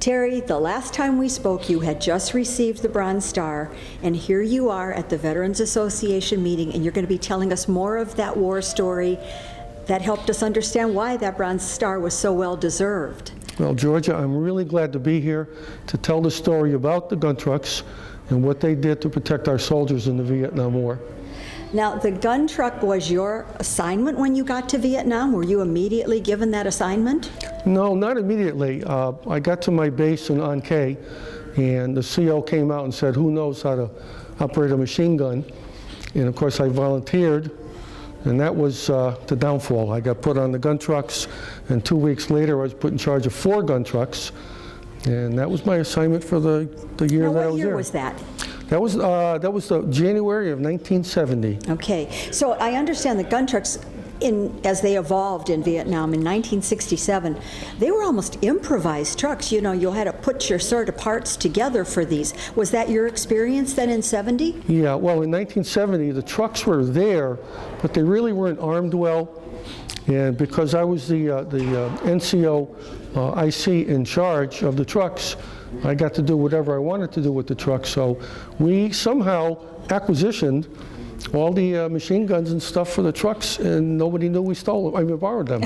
Terry, the last time we spoke, you had just received the Bronze Star, and here you are at the Veterans Association meeting, and you're going to be telling us more of that war story that helped us understand why that Bronze Star was so well deserved. Well, Georgia, I'm really glad to be here to tell the story about the gun trucks and what they did to protect our soldiers in the Vietnam War. Now, the gun truck was your assignment when you got to Vietnam? Were you immediately given that assignment? No, not immediately. I got to my base in An Khe, and the CO came out and said, who knows how to operate a machine gun? And of course, I volunteered, and that was the downfall. I got put on the gun trucks, and 2 weeks later, I was put in charge of 4 gun trucks, and that was my assignment for the year that I was there. What year was that? That was the January of 1970. Okay, so I understand the gun trucks, as they evolved in Vietnam in 1967, they were almost improvised trucks. You know, you had to put your sort of parts together for these. Was that your experience then in 70? Yeah, well, in 1970, the trucks were there, but they really weren't armed well. And because I was the NCO IC in charge of the trucks, I got to do whatever I wanted to do with the trucks. So we somehow acquisitioned all the machine guns and stuff for the trucks, and nobody knew we stole them. I mean, borrowed them.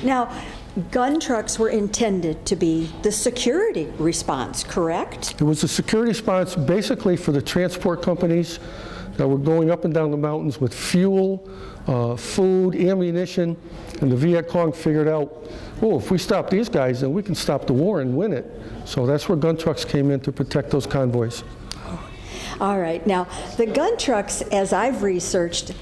Now, gun trucks were intended to be the security response, correct? It was a security response basically for the transport companies that were going up and down the mountains with fuel, food, ammunition, and the Viet Cong figured out, oh, if we stop these guys, then we can stop the war and win it. So that's where gun trucks came in to protect those convoys. All right. Now, the gun trucks, as I've researched,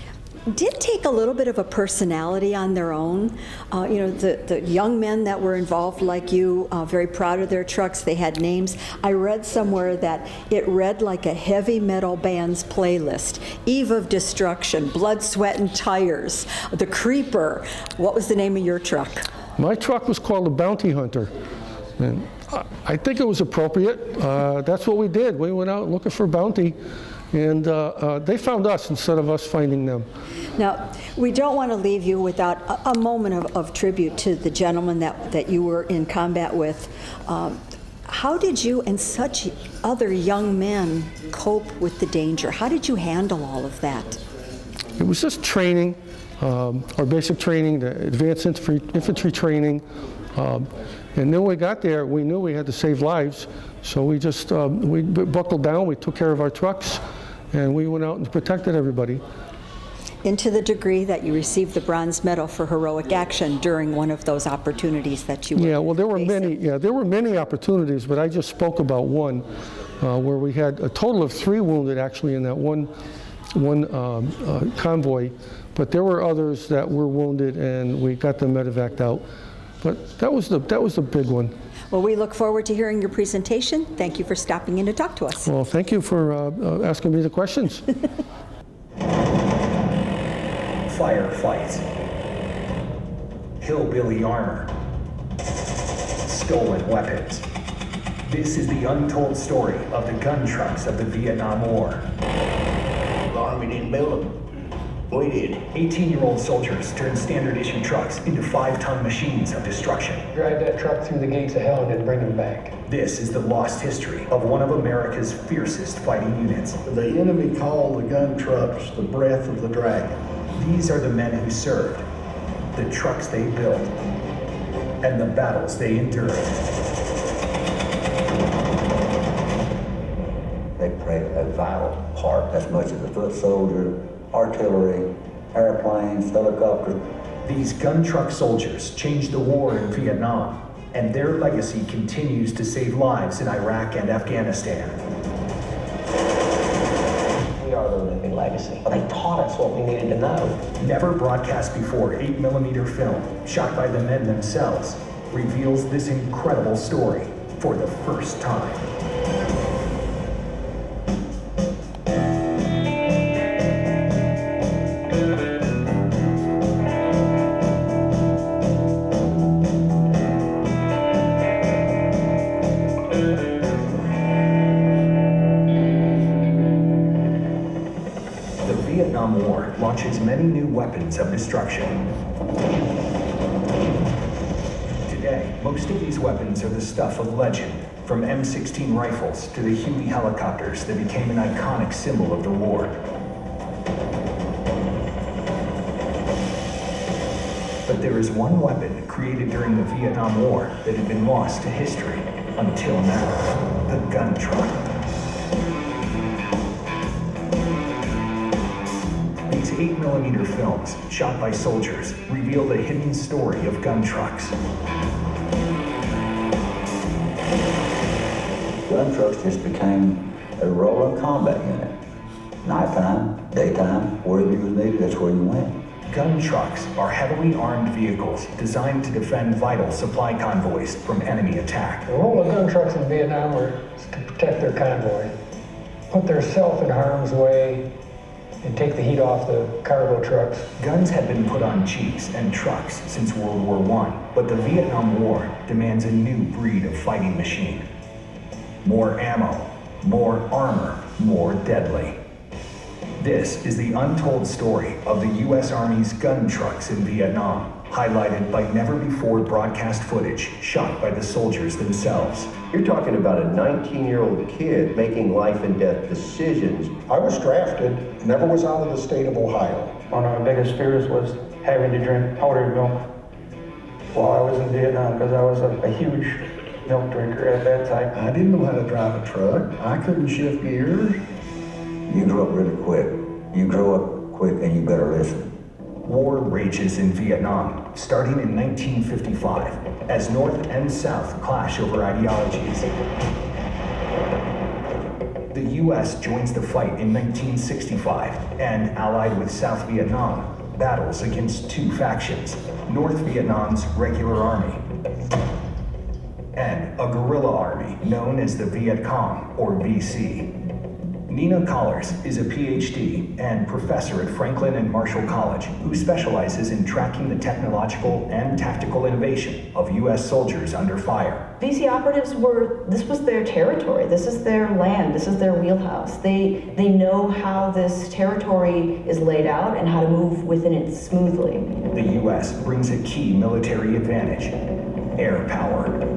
did take a little bit of a personality on their own. You know, the young men that were involved, like you, very proud of their trucks. They had names. I read somewhere that it read like a heavy metal band's playlist. Eve of Destruction, Blood, Sweat, and Tires, The Creeper. What was the name of your truck? My truck was called the Bounty Hunter. And I think it was appropriate. That's what we did. We went out looking for bounty, and they found us instead of us finding them. Now, we don't want to leave you without a moment of tribute to the gentleman that you were in combat with. How did you and such other young men cope with the danger? How did you handle all of that? It was just training, our basic training, the advanced infantry training. And then when we got there, we knew we had to save lives. So we just we buckled down, we took care of our trucks, and we went out and protected everybody. And to the degree that you received the Bronze Medal for heroic action during one of those opportunities that you were Yeah, well, there were facing. many. Yeah, there were many opportunities, but I just spoke about one where we had a total of 3 wounded actually in that one convoy. But there were others that were wounded, and we got them medevaced out. But that was the big one. Well, we look forward to hearing your presentation. Thank you for stopping in to talk to us. Well, thank you for asking me the questions. Firefights, hillbilly armor, stolen weapons. This is the untold story of the gun trucks of the Vietnam War. The Army didn't build them. We did. 18-year-old soldiers turned standard issue trucks into 5-ton machines of destruction. Drag that truck through the gates of hell and then bring them back. This is the lost history of one of America's fiercest fighting units. The enemy called the gun trucks the breath of the dragon. These are the men who served, the trucks they built, and the battles they endured. They played a vital part as much as the foot soldier, artillery, airplanes, helicopters. These gun truck soldiers changed the war in Vietnam, and their legacy continues to save lives in Iraq and Afghanistan. We are the living legacy. They taught us what we needed to know. Never broadcast before 8mm film, shot by the men themselves, reveals this incredible story for the first time. War launches many new weapons of destruction. Today, Most of these weapons are the stuff of legend, from M16 rifles to the Huey helicopters that became an iconic symbol of the war. But there is one weapon created during the Vietnam War that had been lost to history until now: the gun truck. These 8mm films, shot by soldiers, reveal the hidden story of gun trucks. Gun trucks just became a rolling combat unit. Nighttime, daytime, wherever you was needed, that's where you went. Gun trucks are heavily armed vehicles designed to defend vital supply convoys from enemy attack. The role of gun trucks in Vietnam was to protect their convoy, put theirself in harm's way, and take the heat off the cargo trucks. Guns had been put on jeeps and trucks since World War I, but the Vietnam War demands a new breed of fighting machine. More ammo, more armor, more deadly. This is the untold story of the U.S. Army's gun trucks in Vietnam, highlighted by never-before broadcast footage shot by the soldiers themselves. You're talking about a 19-year-old kid making life and death decisions. I was drafted, never was out of the state of Ohio. One of my biggest fears was having to drink powdered milk while I was in Vietnam, because I was a huge milk drinker at that time. I didn't know how to drive a truck. I couldn't shift gears. You grow up really quick. You grow up quick and you better listen. War rages in Vietnam, starting in 1955, as North and South clash over ideologies. The U.S. joins the fight in 1965 and, allied with South Vietnam, battles against two factions: North Vietnam's regular army and a guerrilla army known as the Viet Cong, or VC. Nina Collars is a PhD and professor at Franklin and Marshall College who specializes in tracking the technological and tactical innovation of U.S. soldiers under fire. VC operatives this was their territory, this is their land, this is their wheelhouse. They know how this territory is laid out and how to move within it smoothly. The U.S. brings a key military advantage: air power.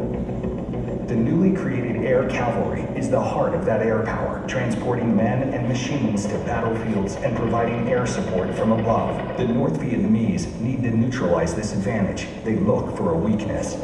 The newly created Air Cavalry is the heart of that air power, transporting men and machines to battlefields and providing air support from above. The North Vietnamese need to neutralize this advantage. They look for a weakness.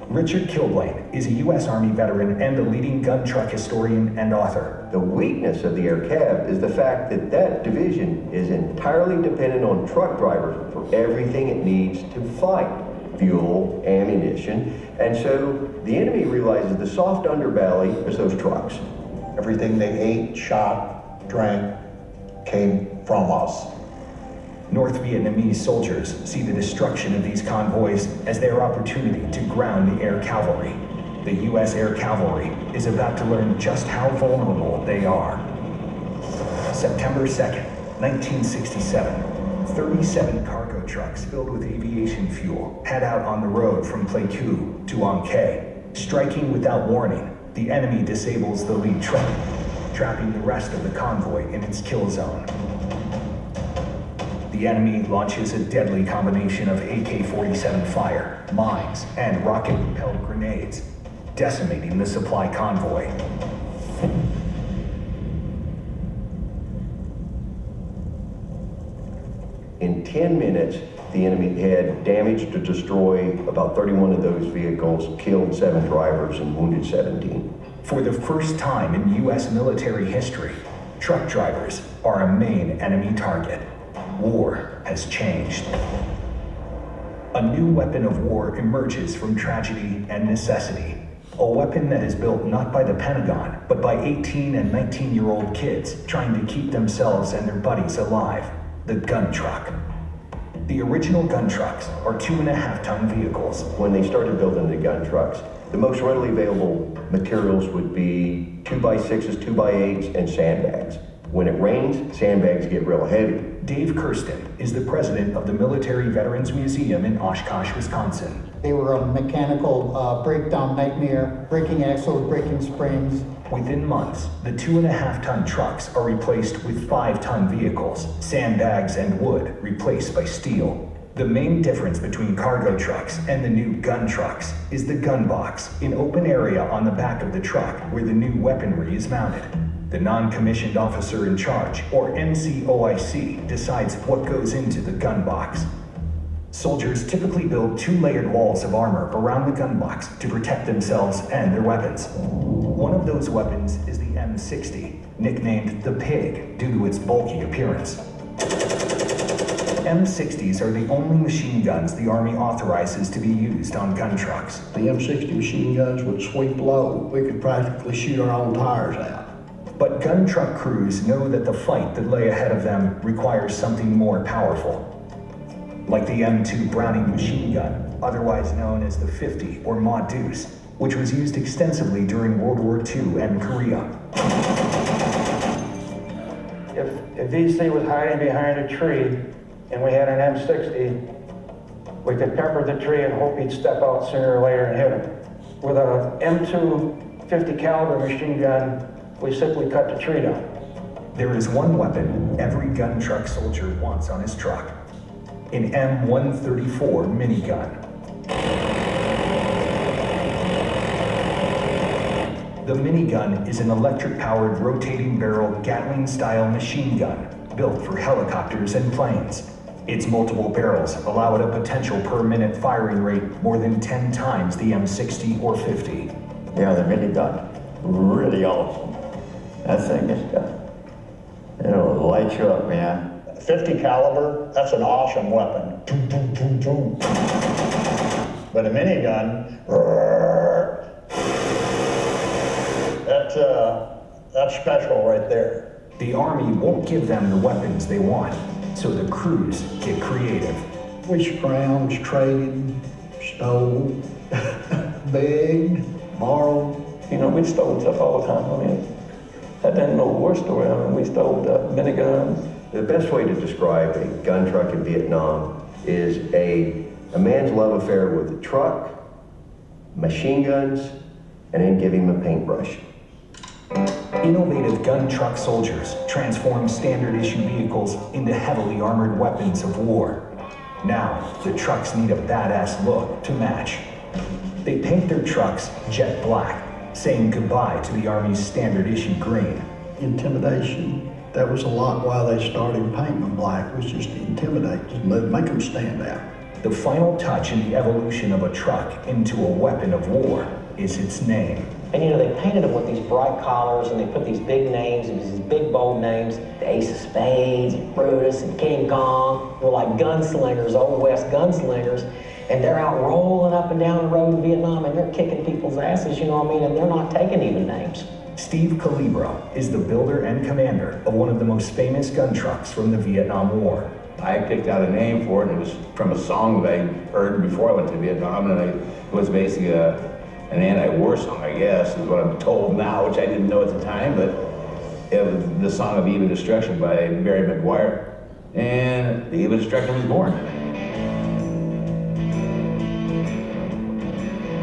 Richard Kilblane is a U.S. Army veteran and a leading gun truck historian and author. The weakness of the Air Cav is the fact that that division is entirely dependent on truck drivers for everything it needs to fight: fuel, ammunition. And so the enemy realizes the soft underbelly is those trucks. Everything they ate, shot, drank, came from us. North Vietnamese soldiers see the destruction of these convoys as their opportunity to ground the Air Cavalry. The U.S. Air Cavalry is about to learn just how vulnerable they are. September 2nd, 1967. 37 cargo trucks filled with aviation fuel head out on the road from Pleiku to An Khe. Striking without warning, the enemy disables the lead truck, trapping the rest of the convoy in its kill zone. The enemy launches a deadly combination of AK-47 fire, mines, and rocket-propelled grenades, decimating the supply convoy. In 10 minutes, the enemy had damaged or destroyed about 31 of those vehicles, killed 7 drivers, and wounded 17. For the first time in U.S. military history, truck drivers are a main enemy target. War has changed. A new weapon of war emerges from tragedy and necessity. A weapon that is built not by the Pentagon, but by 18 and 19-year-old kids trying to keep themselves and their buddies alive: the gun truck. The original gun trucks are 2.5-ton vehicles. When they started building the gun trucks, the most readily available materials would be 2x6s, 2x8s, and sandbags. When it rains, sandbags get real heavy. Dave Kirsten is the president of the Military Veterans Museum in Oshkosh, Wisconsin. They were a mechanical breakdown nightmare, breaking axles, breaking springs. Within months, the 2.5-ton trucks are replaced with 5-ton vehicles, sandbags and wood replaced by steel. The main difference between cargo trucks and the new gun trucks is the gun box, an open area on the back of the truck where the new weaponry is mounted. The non-commissioned officer in charge, or NCOIC, decides what goes into the gun box. Soldiers typically build 2 layered walls of armor around the gun box to protect themselves and their weapons. One of those weapons is the M60, nicknamed the Pig due to its bulky appearance. M60s are the only machine guns the Army authorizes to be used on gun trucks. The M60 machine guns would sweep low. We could practically shoot our own tires out. But gun truck crews know that the fight that lay ahead of them requires something more powerful. Like the M2 Browning machine gun, otherwise known as the 50 or Ma Deuce, which was used extensively during World War II and Korea. If VC was hiding behind a tree and we had an M60, we could pepper the tree and hope he'd step out sooner or later and hit him. With a M2 50 caliber machine gun, we simply cut the tree down. There is one weapon every gun truck soldier wants on his truck, an M134 minigun. The minigun is an electric-powered rotating barrel Gatling-style machine gun built for helicopters and planes. Its multiple barrels allow it a potential per minute firing rate more than 10 times the M60 or 50. Yeah, the minigun, really awesome. That thing is, it'll light you up, man. 50 caliber, that's an awesome weapon. Boom, boom, boom, boom. But a minigun, that's special right there. The Army won't give them the weapons they want, so the crews get creative. We scrounged, traded, stole, begged, borrowed. You know, we stole stuff all the time. I mean, that ain't no war story. I mean, we stole miniguns. The best way to describe a gun truck in Vietnam is a man's love affair with the truck, machine guns, and then give him a paintbrush. Innovative gun truck soldiers transform standard issue vehicles into heavily armored weapons of war. Now, the trucks need a badass look to match. They paint their trucks jet black, saying goodbye to the Army's standard issue green. Intimidation. That was a lot why they started painting them black, was just to intimidate, just make them stand out. The final touch in the evolution of a truck into a weapon of war is its name. And you know, they painted them with these bright collars and they put these big names, these big bold names, the Ace of Spades, and Brutus, and King Kong. They're like gunslingers, Old West gunslingers. And they're out rolling up and down the road in Vietnam and they're kicking people's asses, you know what I mean? And they're not taking even names. Steve Calibro is the builder and commander of one of the most famous gun trucks from the Vietnam War. I picked out a name for it, and it was from a song that I heard before I went to Vietnam, and it was basically an anti-war song, I guess, is what I'm told now, which I didn't know at the time, but it was the Song of Eve of Destruction by Barry McGuire, and the Eve of Destruction was born.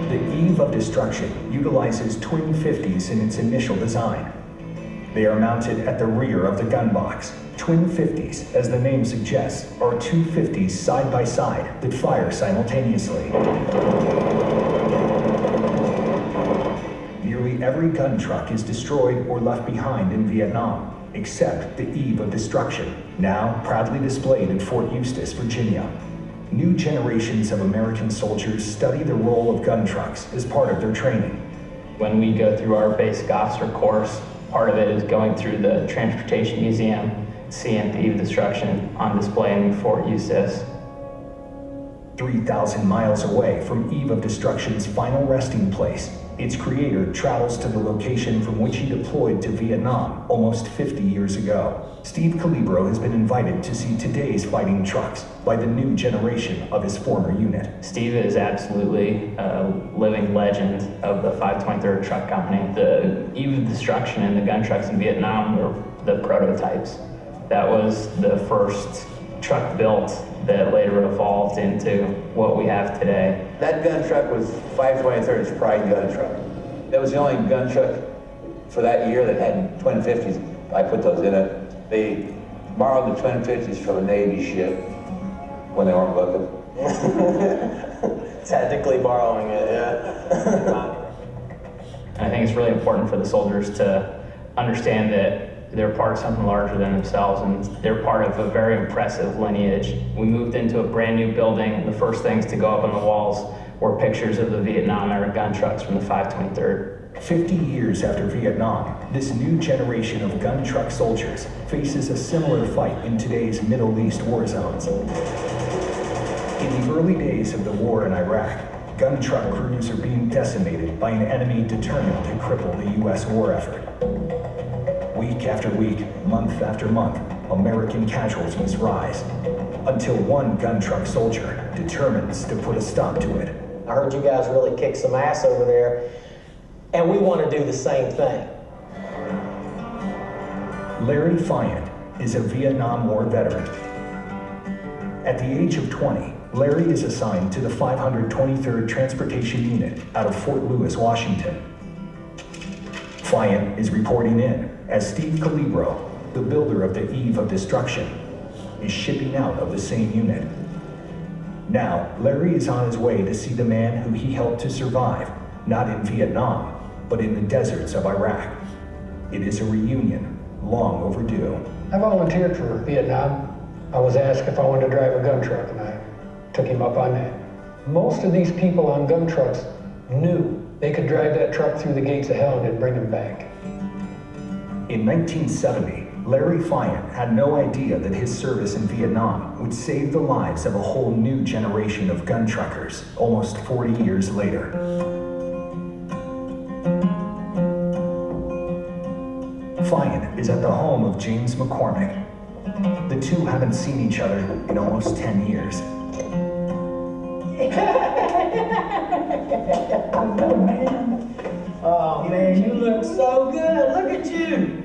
The Eve of Destruction utilizes twin 50s in its initial design. They are mounted at the rear of the gun box. Twin 50s, as the name suggests, are two 50s side by side that fire simultaneously. Nearly every gun truck is destroyed or left behind in Vietnam, except the Eve of Destruction, now proudly displayed in Fort Eustis, Virginia. New generations of American soldiers study the role of gun trucks as part of their training. When we go through our basic officer course, part of it is going through the Transportation Museum, seeing the Eve of Destruction on display in Fort Eustis. 3,000 miles away from Eve of Destruction's final resting place, its creator travels to the location from which he deployed to Vietnam almost 50 years ago. Steve Calibro has been invited to see today's fighting trucks by the new generation of his former unit. Steve is absolutely a living legend of the 523rd Truck Company. The Eve of Destruction and the gun trucks in Vietnam were the prototypes. That was the first truck built that later evolved into what we have today. That gun truck was 523rd's pride gun truck. That was the only gun truck for that year that had twin 50s. I put those in it. They borrowed the twin 50s from a Navy ship, When they weren't looking. Technically borrowing it, yeah. I think it's really important for the soldiers to understand that they're part of something larger than themselves, and they're part of a very impressive lineage. We moved into a brand new building, and the first things to go up on the walls were pictures of the Vietnam-era gun trucks from the 523rd. 50 years after Vietnam, this new generation of gun truck soldiers faces a similar fight in today's Middle East war zones. In the early days of the war in Iraq, gun truck crews are being decimated by an enemy determined to cripple the U.S. war effort. Week after week, month after month, American casualties rise, until one gun truck soldier determines to put a stop to it. I heard you guys really kick some ass over there, and we want to do the same thing. Larry Fayant is a Vietnam War veteran. At the age of 20, Larry is assigned to the 523rd Transportation Unit out of Fort Lewis, Washington. Fayant is reporting in as Steve Calibro, the builder of the Eve of Destruction, is shipping out of the same unit. Now, Larry is on his way to see the man who he helped to survive, not in Vietnam, but in the deserts of Iraq. It is a reunion long overdue. I volunteered for Vietnam. I was asked if I wanted to drive a gun truck, and I took him up on that. Most of these people on gun trucks knew they could drive that truck through the gates of hell and it'd bring them back. In 1970, Larry Fayant had no idea that his service in Vietnam would save the lives of a whole new generation of gun truckers almost 40 years later. Fayant is at the home of James McCormick. The two haven't seen each other in almost 10 years. Oh man, you look so good. Look at you.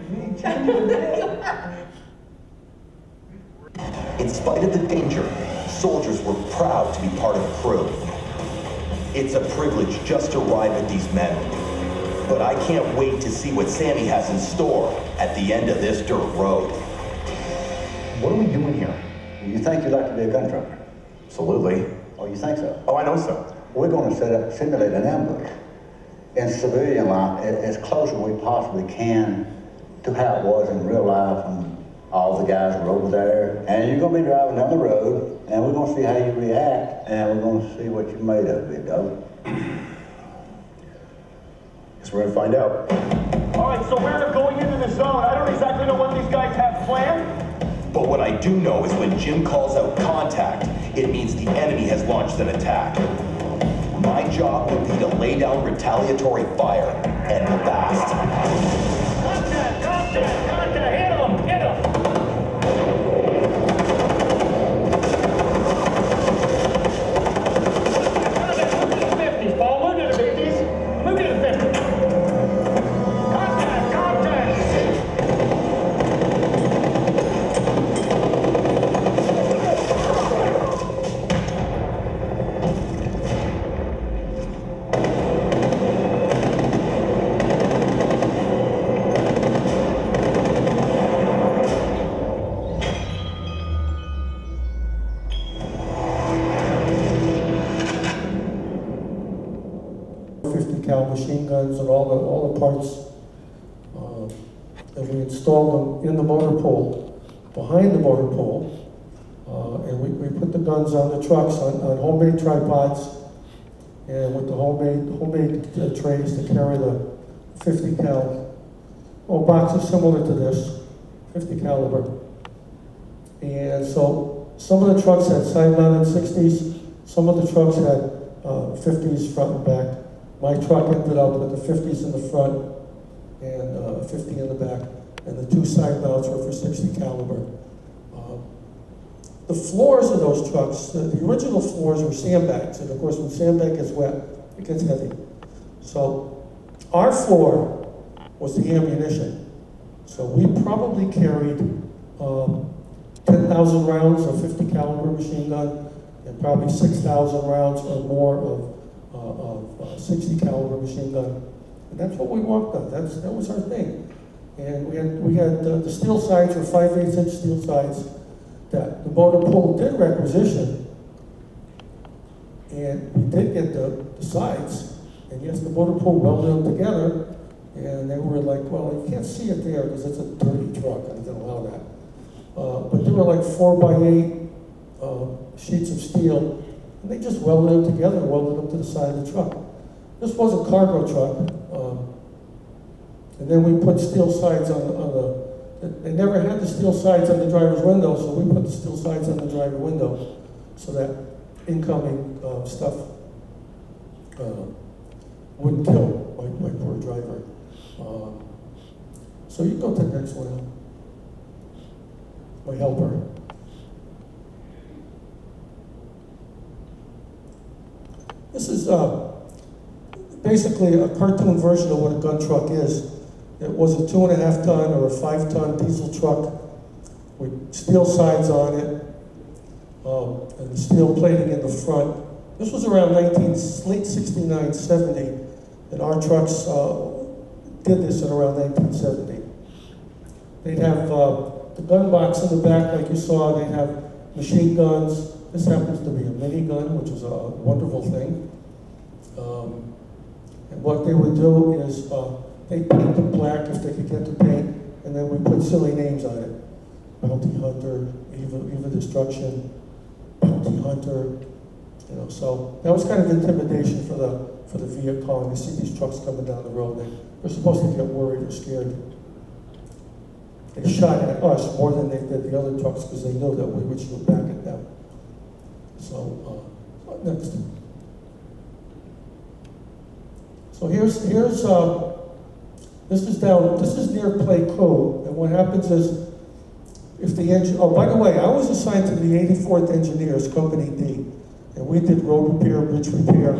In spite of the danger, soldiers were proud to be part of the crew. It's a privilege just to ride with these men. But I can't wait to see what Sammy has in store at the end of this dirt road. What are we doing here? You think you'd like to be a gun trucker? Absolutely. Oh, you think so? Oh, I know so. We're going to simulate an ambush in civilian life as close as we possibly can to how it was in real life when all the guys were over there. And you're going to be driving down the road, and we're going to see how you react, and we're going to see what you're made of, big dog. Guess we're going to find out. All right, so we're going into the zone. I don't exactly know what these guys have planned. But what I do know is when Jim calls out contact, it means the enemy has launched an attack. My job will be to lay down retaliatory fire, and fast. Contact! Hit him! Machine guns and all the parts, and we installed them in the motor pool, behind the motor pool, and we put the guns on the trucks on homemade tripods, and with the homemade trays to carry the 50 cal, boxes similar to this, 50 caliber. And so some of the trucks had side-mounted 60s, some of the trucks had 50s front and back. My truck ended up with the 50s in the front and 50 in the back, and the two side mounts were for 60 caliber. The floors of those trucks, the original floors were sandbags, and of course when sandbag gets wet, it gets heavy. So our floor was the ammunition. So we probably carried 10,000 rounds of 50 caliber machine gun, and probably 6,000 rounds or more of 60 caliber machine gun, and that's what we worked on. That was our thing. And we had the steel sides were 5/8 inch steel sides that the motor pool did requisition And we did get the sides, and yes, the motor pool welded them together, and they were like, well, you can't see it there because it's a dirty truck, I didn't allow that. But they were like 4x8 sheets of steel, and they just welded them together and welded them to the side of the truck. This was a cargo truck, and then we put steel sides on the they never had the steel sides on the driver's window, so we put the steel sides on the driver window so that incoming stuff wouldn't kill my poor driver. So you go to the next one, my helper. This is basically a cartoon version of what a gun truck is. It was a 2.5 ton or a 5 ton diesel truck with steel sides on it and steel plating in the front. This was around late 69, 70, and our trucks did this in around 1970. They'd have the gun box in the back, like you saw. They'd have machine guns. This happens to be a minigun, which is a wonderful thing. And what they would do is they paint them black if they could get the paint, and then we put silly names on it. Bounty Hunter, Eva Destruction, Bounty Hunter, you know. So that was kind of intimidation for the Viet Cong. They see these trucks coming down the road, they're supposed to get worried or scared. They shot at us more than they did the other trucks because they knew that we would shoot back at them. So next. So here's this is near Pleiku, and what happens is if the engine, oh, by the way, I was assigned to the 84th Engineers, Company D, and we did road repair, bridge repair,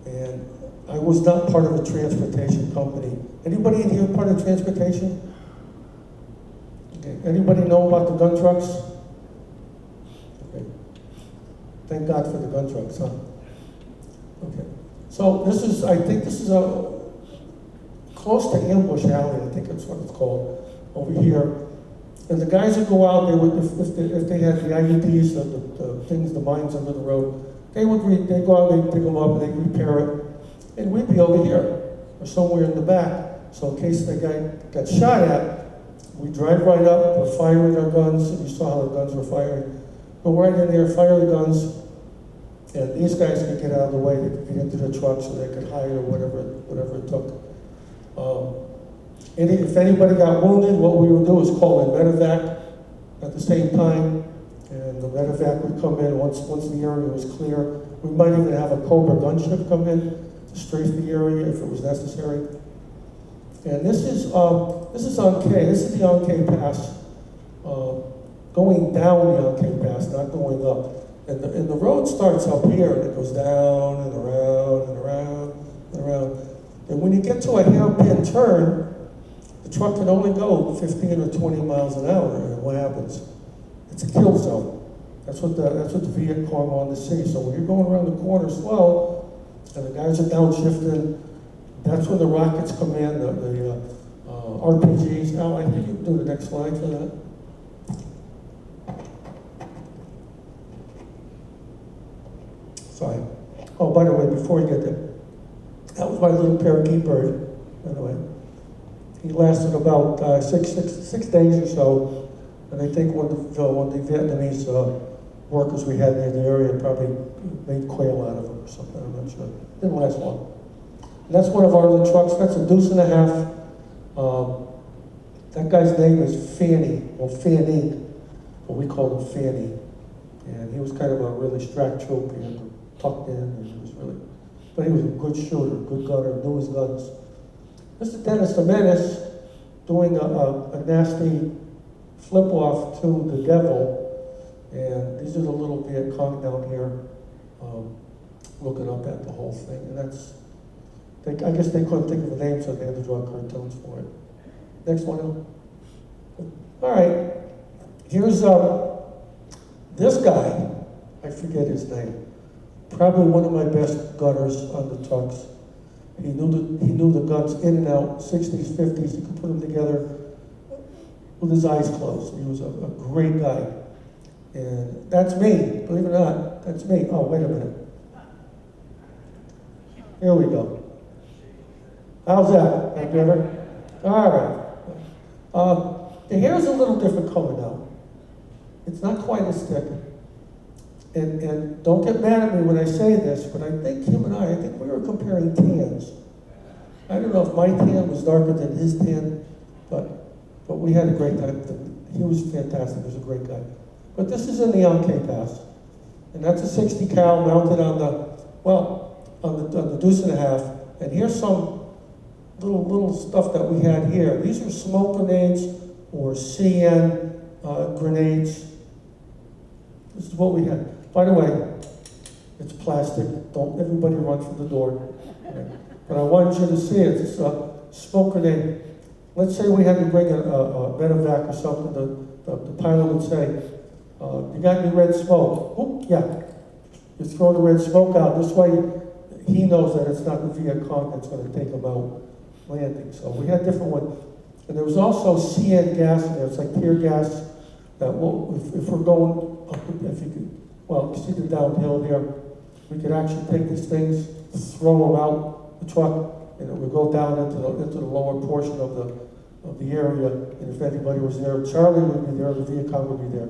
and I was not part of a transportation company. Anybody in here part of transportation? Okay. Anybody know about the gun trucks? Okay. Thank God for the gun trucks, huh? Okay. So I think this is close to Ambush Alley, I think that's what it's called, over here. And the guys that go out, they would, if they had the IEDs, the things, the mines under the road, they'd go out, they'd pick them up, and they'd repair it, and we'd be over here, or somewhere in the back. So in case the guy got shot at, we drive right up, we're firing our guns, and you saw how the guns were firing. Go right in there, fire the guns, and these guys could get out of the way, they could get into the truck so they could hide or whatever it took. And if anybody got wounded, what we would do is call in medevac at the same time, and the medevac would come in once the area was clear. We might even have a Cobra gunship come in to strafe the area if it was necessary. And this is on K. This is the on K Pass, going down the on K Pass, not going up. And the road starts up here, and it goes down and around and around and around. And when you get to a hairpin turn, the truck can only go 15 or 20 miles an hour, and what happens? It's a kill zone. That's what the Viet Cong wanted to see. So when you're going around the corner slow, and the guys are downshifting, that's when the rockets come in, the RPGs. Al, I think you can do the next slide for that. Sorry. Oh, by the way, before you get there, that was my little parakeet bird, by the way. He lasted about six days or so, and I think one of the Vietnamese workers we had in the area probably made quail out of him or something, I'm not sure. Didn't last long. And that's one of our other trucks. That's a 1.5 deuce. That guy's name is Fanny, or Fanny, but we called him Fanny. And he was kind of a really strapped troop. He had tucked in, and he was really, but he was a good shooter, good gunner, knew his guns. Mr. Dennis the Menace doing a nasty flip-off to the devil, and these are the little Viet Cong down here looking up at the whole thing, and I guess they couldn't think of a name, so they had to draw cartoons for it. Next one. All right, here's this guy, I forget his name, probably one of my best gunners on the trucks. He knew the guns in and out, 60s, 50s. He could put them together with his eyes closed. He was a great guy. And that's me, believe it or not, that's me. Oh, wait a minute. Here we go. How's that? That better? All right. The hair's a little different color now. It's not quite as thick. And don't get mad at me when I say this, but I think him and I think we were comparing tans. I don't know if my tan was darker than his tan, but we had a great time. He was fantastic. He was a great guy. But this is in the Yankee Pass. And that's a 60 cal mounted on the deuce and a half. And here's some little stuff that we had here. These are smoke grenades or CN grenades. This is what we had. By the way, it's plastic. Don't everybody run for the door. Okay. But I wanted you to see it. It's a smoke grenade. Let's say we had to bring a medevac or something. The pilot would say, you got any red smoke? Oop, yeah. You throw the red smoke out. This way, he knows that it's not the Viet Cong that's going to take him out landing. So we had different ones. And there was also CN gas in there. It's like tear gas that if we're going up, if you could, well, you see the downhill there, we could actually take these things, throw them out the truck, and it would go down into the lower portion of the area. And if anybody was there, Charlie would be there, the Viet Cong would be there,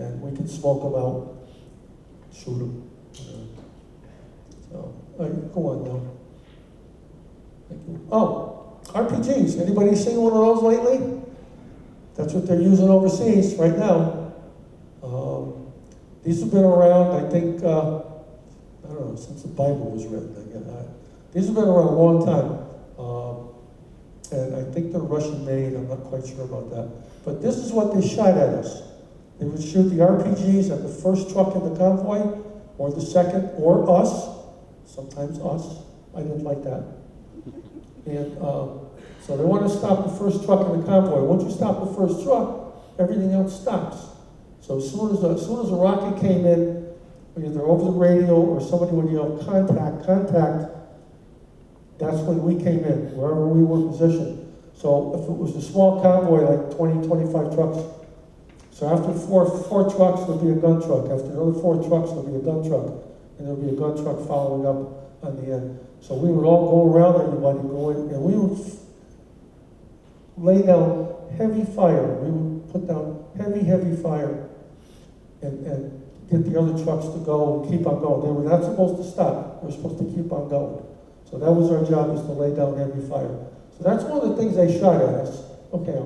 and we could smoke them out, shoot them. So, go on now. Thank you. Oh, RPGs. Anybody seen one of those lately? That's what they're using overseas right now. These have been around, I think, I don't know, since the Bible was written. These have been around a long time. And I think they're Russian made. I'm not quite sure about that. But this is what they shot at us. They would shoot the RPGs at the first truck in the convoy, or the second, or us. Sometimes us. I didn't like that. And so they want to stop the first truck in the convoy. Once you stop the first truck, everything else stops. So as soon as a rocket came in, either over the radio or somebody would yell, contact, that's when we came in, wherever we were positioned. So if it was a small convoy, like 20, 25 trucks, so after four trucks, there'll be a gun truck. After another 4 trucks, there'll be a gun truck. And there'll be a gun truck following up on the end. So we would all go around everybody, go in, and we would lay down heavy fire. We would put down heavy fire and get the other trucks to go and keep on going. They were not supposed to stop. They were supposed to keep on going. So that was our job, is to lay down heavy fire. So that's one of the things they shot at us. Okay.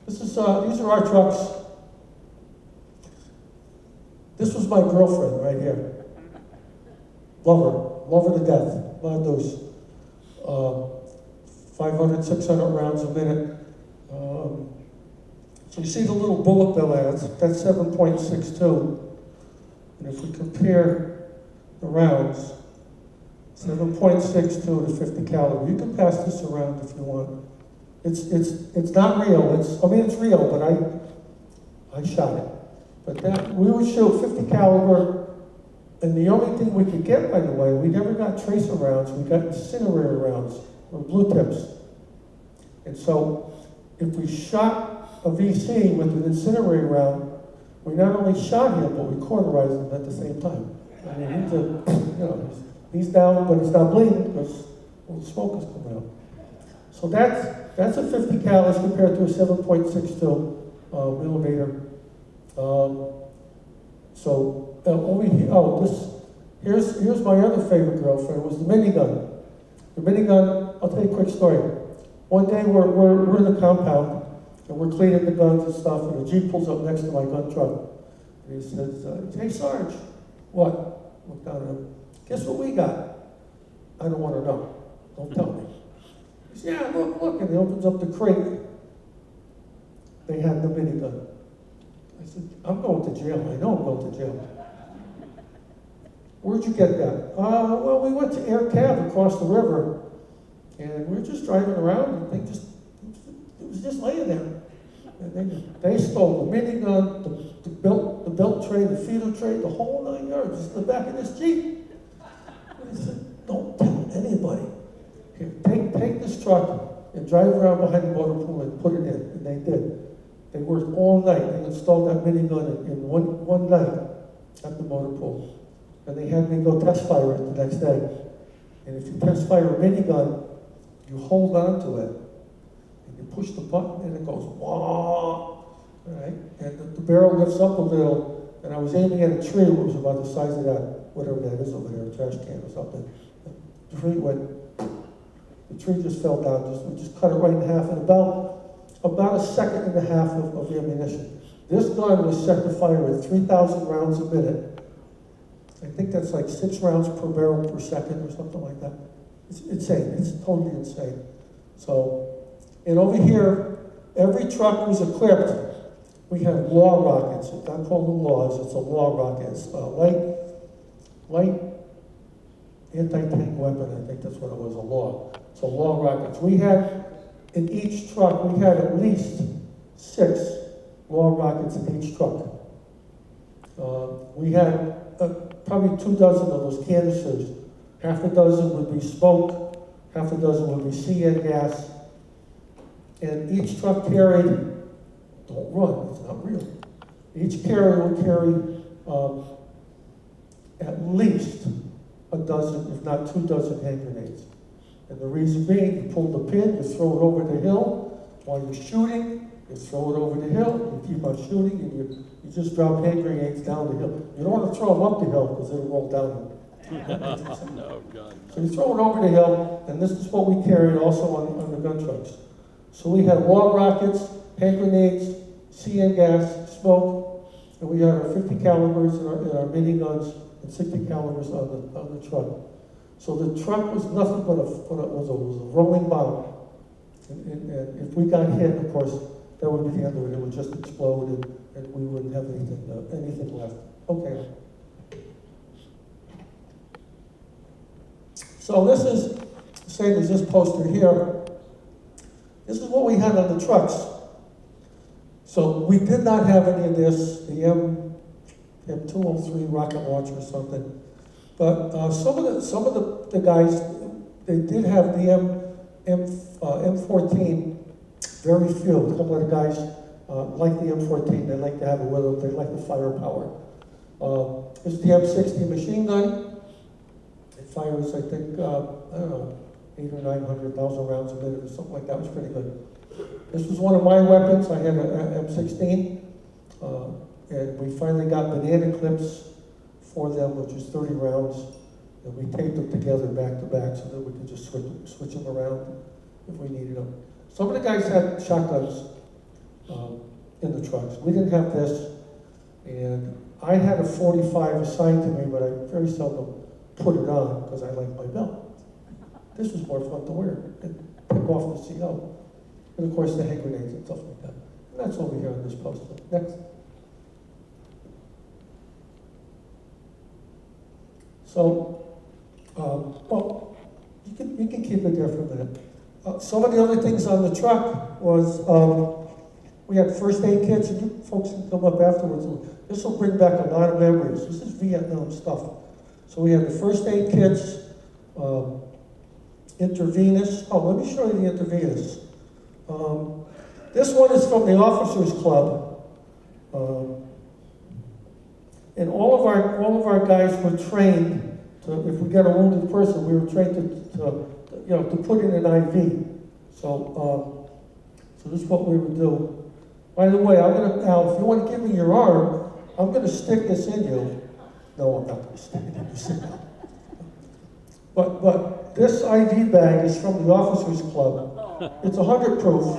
These are our trucks. This was my girlfriend right here. Love her to death. La Deuce. 500, 600 rounds a minute. So you see the little bullet bill ads, that's 7.62. And if we compare the rounds, 7.62 to 50 caliber. You can pass this around if you want. It's not real. It's real, but I shot it. But we would shoot 50 caliber, and the only thing we could get, by the way, we never got tracer rounds. We got incinerator rounds or blue tips. And so, if we shot a VC with an incinerator round, we not only shot him, but we cauterized him at the same time. I mean, he's down, but he's not bleeding because all the smoke is coming out. So that's a 50 cal as compared to a 7.62 millimeter. Here's my other favorite girlfriend, was the minigun. The minigun, I'll tell you a quick story. One day we're in the compound, and we're cleaning the guns and stuff, and a Jeep pulls up next to my gun truck. And he says, hey, Sarge, what? Look down at him. Guess what we got? I don't want to know. Don't tell me. He says, yeah, look, and he opens up the crate. They had the minigun. I said, I'm going to jail. I know I'm going to jail. Where'd you get that? Well, we went to Air Cav across the river, and we were just driving around, and it was just laying there. And they stole the minigun, the belt tray, the feeder tray, the whole 9 yards, just in the back of this Jeep. And he said, don't tell anybody. Here, take this truck and drive around behind the motor pool and put it in. And they did. They worked all night. They installed that minigun in one night at the motor pool. And they had me go test fire it the next day. And if you test fire a minigun, you hold on to it. And you push the button and it goes, wah, right? And the barrel lifts up a little, and I was aiming at a tree that was about the size of that, whatever that is over there, a trash can or something. The tree went, the tree just fell down. We just cut it right in half in about a second and a half of ammunition. This gun was set to fire at 3,000 rounds a minute. I think that's like 6 rounds per barrel per second or something like that. It's insane. It's totally insane. So, and over here, every truck was equipped. We had law rockets. It's not called the laws. It's a law rocket. It's light anti-tank weapon. I think that's what it was. A law. So law rockets. We had in each truck. We had at least 6 law rockets in each truck. We had probably 2 dozen of those canisters. Half a dozen would be smoke, half a dozen would be CN gas. And each truck carried, don't run, it's not real. Each carrier would carry at least a dozen, if not 2 dozen hand grenades. And the reason being, you pull the pin, you throw it over the hill. While you're shooting, you throw it over the hill, you keep on shooting, and you just drop hand grenades down the hill. You don't want to throw them up the hill because it'll roll down. No, God. So you throw it over the hill, and this is what we carried also on the gun trucks. So we had wall rockets, hand grenades, CN gas, smoke, and we had our 50 calibers and our miniguns and 60 calibers on the truck. So the truck was nothing but a rolling bomb. And if we got hit, of course, that would be the end of it. It would just explode, and we wouldn't have anything left. Okay. So this is the same as this poster here. This is what we had on the trucks. So we did not have any of this, the M203 rocket launcher or something. But some of the guys, they did have the M14. Very few. A couple of the guys like the M14. They like to have it with them. They like the firepower. This is the M60 machine gun. It fires, I think, I don't know, 800 or 900,000 rounds a minute or something like that. It was pretty good. This was one of my weapons. I had an M16, and we finally got banana clips for them, which is 30 rounds, and we taped them together back to back so that we could just switch them around if we needed them. Some of the guys had shotguns in the trucks. We didn't have this, and I had a 45 assigned to me, but I very seldom put it on because I like my belt. This was more fun to wear and pick off the CO. And of course the hand grenades and stuff like that. And that's over here on this poster. Next. So, well, you can keep it there for a minute. Some of the other things on the truck was we had first aid kits, and you folks can come up afterwards. This will bring back a lot of memories. This is Vietnam stuff. So we had the first aid kits, intravenous. Oh, let me show you the intravenous. This one is from the Officers Club. And all of our guys were trained to, if we get a wounded person, we were trained to put in an IV. So this is what we would do. By the way, Al, if you want to give me your arm, I'm gonna stick this in you. No, I'm not gonna stick it in you, sit down. But this IV bag is from the Officers Club. It's 100 proof.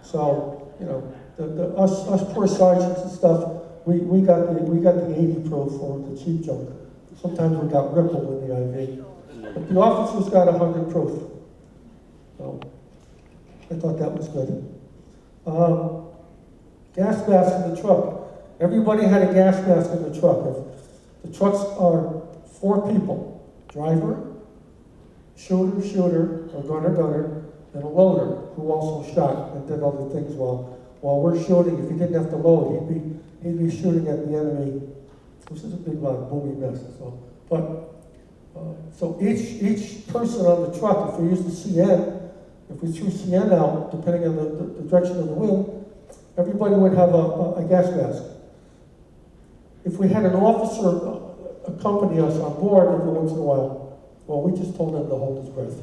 So, you know, us poor sergeants and stuff, we got the 80 proof for the cheap junk. Sometimes we got rippled in the IV. But the officers got 100 proof. So I thought that was good. Gas mask in the truck. Everybody had a gas mask in the truck. The trucks are 4 people. Driver, shooter, or gunner, and a loader who also shot and did other things while we're shooting. If he didn't have to load, he'd be shooting at the enemy, which is a big lot of booming mess. So each person on the truck, if we used the CN, if we threw CN out, depending on the direction of the wind, everybody would have a gas mask. If we had an officer accompany us on board every once in a while, well, we just told him to hold his breath.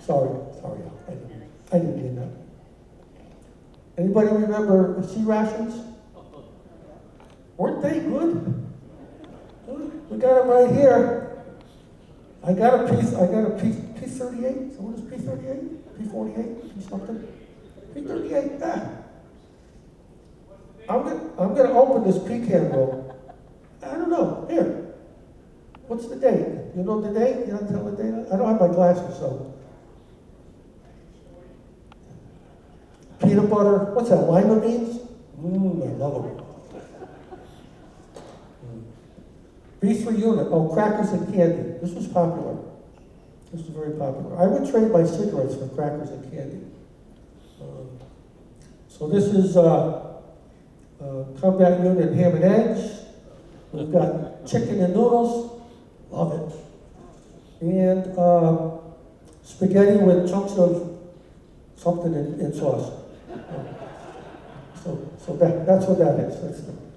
Sorry, I didn't mean that. Anybody remember the sea rations? Weren't they good? We got them right here. I got a piece, P38, so what is P38? P48, P something? P38, I'm gonna open this pecan roll. I don't know, here. What's the date? You know the date? You don't tell the date? I don't have my glasses, so. Peanut butter, what's that, lima beans? I love them. B3 unit, oh, crackers and candy. This was popular. This was very popular. I would trade my cigarettes for crackers and candy. So this is combat unit ham and eggs. We've got chicken and noodles. Love it. And spaghetti with chunks of something in sauce. So that's what that is.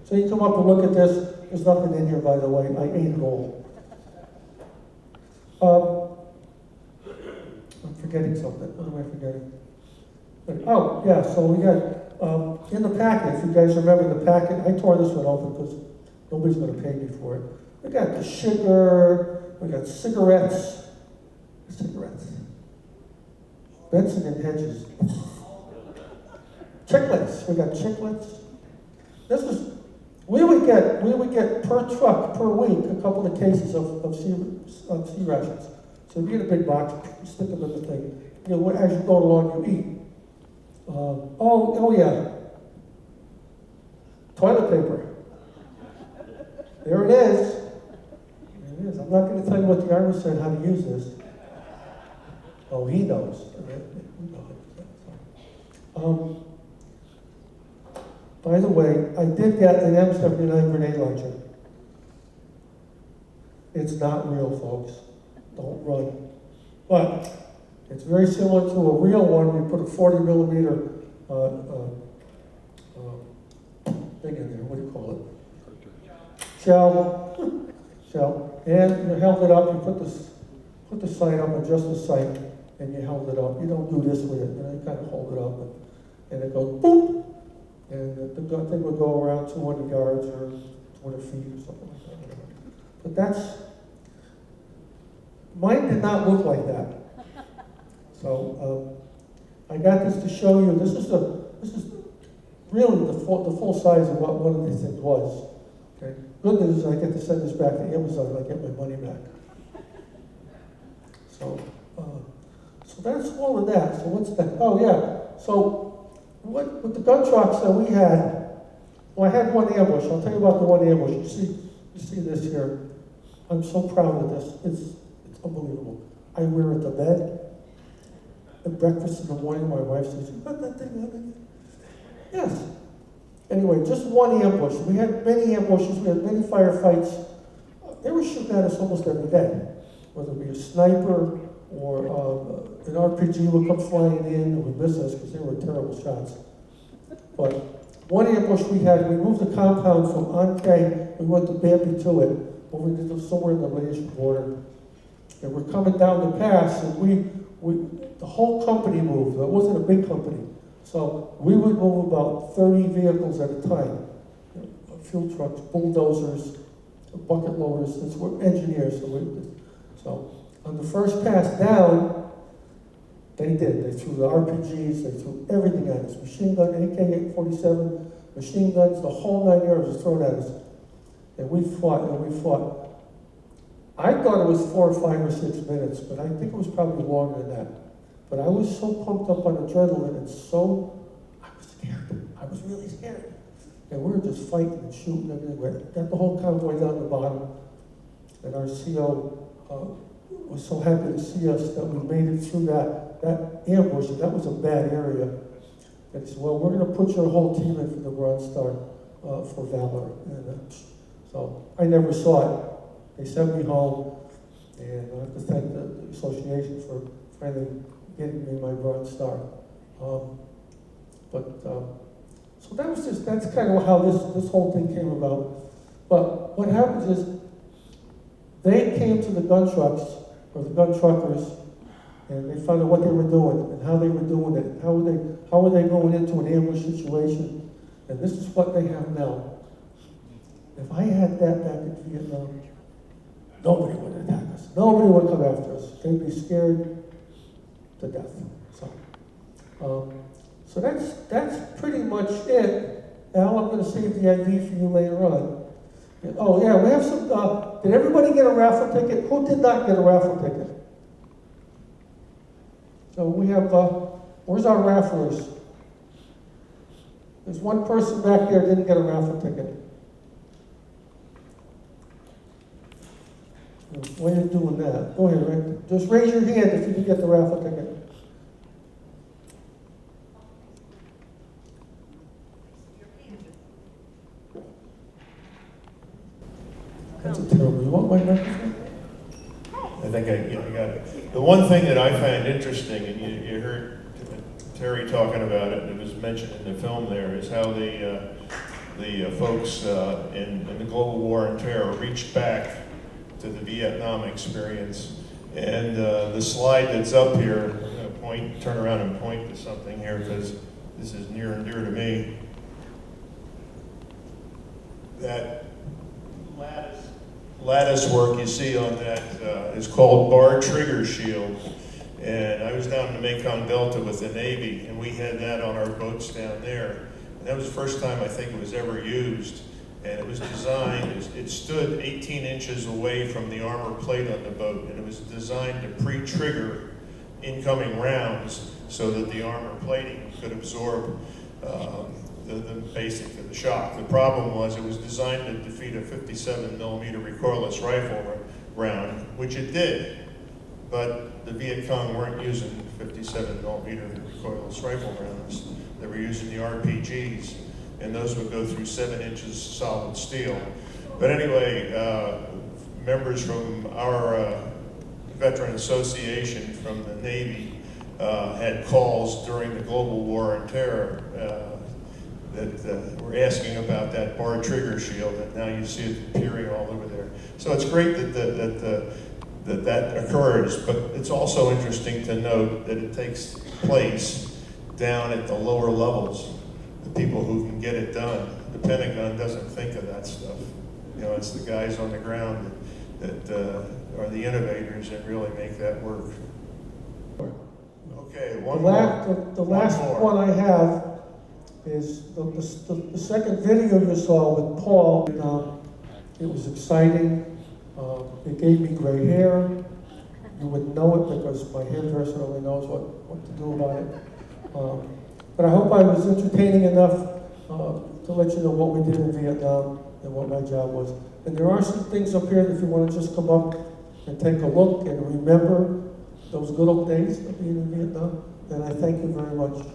So you come up and look at this. There's nothing in here, by the way. I ate it all. I'm forgetting something. What am I forgetting? Oh, yeah, so we got, in the packet, if you guys remember the packet, I tore this one open because nobody's going to pay me for it. We got the sugar, we got cigarettes. Benson and Hedges. Chiclets, we got chiclets. This is, we would get per truck, per week, a couple of cases of sea rations. So you get a big box, stick them in the thing. You know, as you go along, you eat. Oh yeah. Toilet paper. There it is. There it is. I'm not going to tell you what the Army said how to use this. Oh, he knows. By the way, I did get an M79 grenade launcher. It's not real, folks. Don't run. But it's very similar to a real one. We put a 40 millimeter thing in there. What do you call it? Shell. And you held it up. You put the sight up, adjust the sight, and you held it up. You don't do this with it. You know, you kind of hold it up, and it goes boop. And the thing would go around 200 yards or 200 feet or something like that. But mine did not look like that. So I got this to show you. This is really the full size of what one of these things was. Okay. Good news is I get to send this back to Amazon and I get my money back. So that's all of that. So what's that? Oh yeah. So with the gun trucks that we had, well, I had one ambush. I'll tell you about the one ambush. You see this here. I'm so proud of this. It's unbelievable. I wear it to bed. At breakfast in the morning, my wife says, "You got that thing on?" Yes. Anyway, just one ambush. We had many ambushes. We had many firefights. They were shooting at us almost every day, whether it be a sniper or an RPG would come flying in and would miss us because they were terrible shots. But one ambush we had, we moved the compound from Ankei, we went to Bambi to it, over to somewhere in the Malaysian border. And we're coming down the pass, and the whole company moved. It wasn't a big company. So we would move about 30 vehicles at a time. Fuel trucks, bulldozers, bucket loaders, since we're engineers. So on the first pass down, they threw the RPGs, they threw everything at us. Machine gun, AK-47, machine guns, the whole 9 yards was thrown at us. And we fought. I thought it was 4 or 5 or 6 minutes, but I think it was probably longer than that. But I was so pumped up on adrenaline and I was scared. I was really scared. And we were just fighting and shooting everywhere. Got the whole convoy down the bottom. And our CO was so happy to see us that we made it through that ambush. And that was a bad area. And he said, well, we're going to put your whole team in for the Bronze Star for valor. And so I never saw it. They sent me home. And I have to thank the association for finally getting me my Bronze Star. But, so that's kind of how this whole thing came about. But what happens is, they came to the gun trucks, or the gun truckers, and they found out what they were doing, and how they were doing it, and how were they going into an ambush situation, and this is what they have now. If I had that back in Vietnam, nobody would attack us. Nobody would come after us. They'd be scared to death. So that's pretty much it. Al, I'm going to save the ID for you later on. Oh yeah, we have some, did everybody get a raffle ticket? Who did not get a raffle ticket? So we have, where's our rafflers? There's one person back there didn't get a raffle ticket. Why are you doing that? Go ahead, Rick. Just raise your hand if you didn't get the raffle ticket. That's a terrible. You want my microphone? I think I got it. The one thing that I find interesting, and you heard Terry talking about it, and it was mentioned in the film there, is how the folks in the global war on terror reached back to the Vietnam experience. And the slide that's up here, I'm going to turn around and point to something here because this is near and dear to me. That lattice work you see on that is called bar trigger shield. And I was down in the Mekong Delta with the Navy, and we had that on our boats down there. And that was the first time I think it was ever used. And it was designed, it stood 18 inches away from the armor plate on the boat, and it was designed to pre-trigger incoming rounds so that the armor plating could absorb the shock. The problem was it was designed to defeat a 57 millimeter recoilless rifle round, which it did, but the Viet Cong weren't using 57 millimeter recoilless rifle rounds. They were using the RPGs, and those would go through 7 inches solid steel. But anyway, members from our veteran association from the Navy had calls during the global war on terror that were asking about that bar trigger shield, and now you see it appearing all over there. So it's great that occurs, but it's also interesting to note that it takes place down at the lower levels, the people who can get it done. The Pentagon doesn't think of that stuff. You know, it's the guys on the ground that are the innovators and really make that work. Okay, The last one I have is the second video you saw with Paul. It was exciting. It gave me gray hair. You wouldn't know it because my hairdresser only knows what to do about it. But I hope I was entertaining enough to let you know what we did in Vietnam and what my job was. And there are some things up here that if you want to just come up and take a look and remember those good old days of being in Vietnam, then I thank you very much.